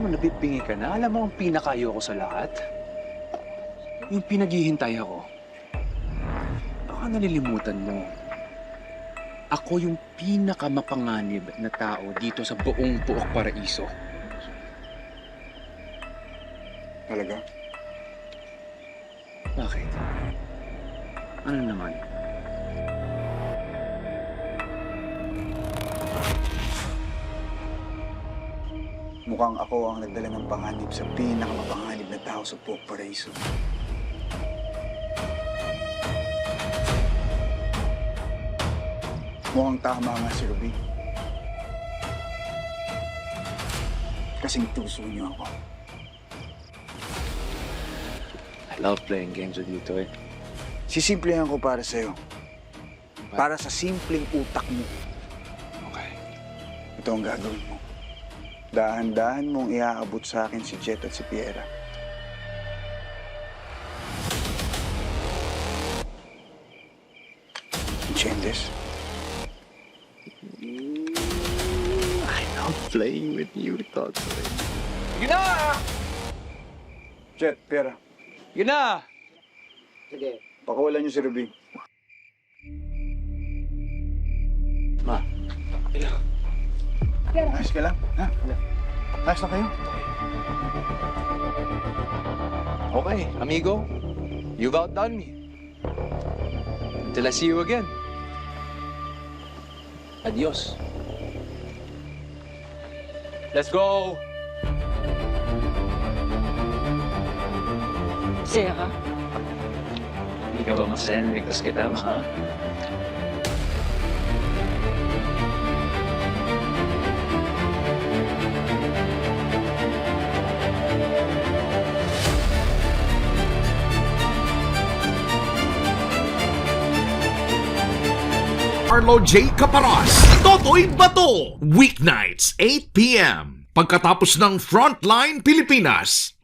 mo, nabibingi ka na. Alam mo ang pinakaayoko sa lahat? Yung pinaghihintay ako. Baka nalilimutan mo. Ako yung pinakamapanganib na tao dito sa buong Puok Paraiso. Talaga? Bakit? Ano naman? Mukhang ako ang nagdala ng panganib sa pinakamapanganib na tao sa Puok Paraiso. Mukhang tama nga si Ruby. Kasing tuso niyo ako. I love playing games with you, Toy. Sisimplihan ko para sa'yo. Para sa simpleng utak mo. Okay. Ito ang gagawin mo. Dahan-dahan mong iaabot sa akin si Jet at si Piera. ¿Entiendes? I love playing with you, Toy. Yun na! Jet, Piera, Yun na! pakawalan niyo si Ruby. Ma, Ayos ka lang, ha? Ayos na kayo? Okay, amigo. You've outdone me. Until I see you again. adios. Let's go! Masaya ka? Hindi ka ba masaya na ligtas kita, ma? Arlo J. Caparas, Totoy Bato, weeknights 8 p.m. Pagkatapos ng Frontline Pilipinas.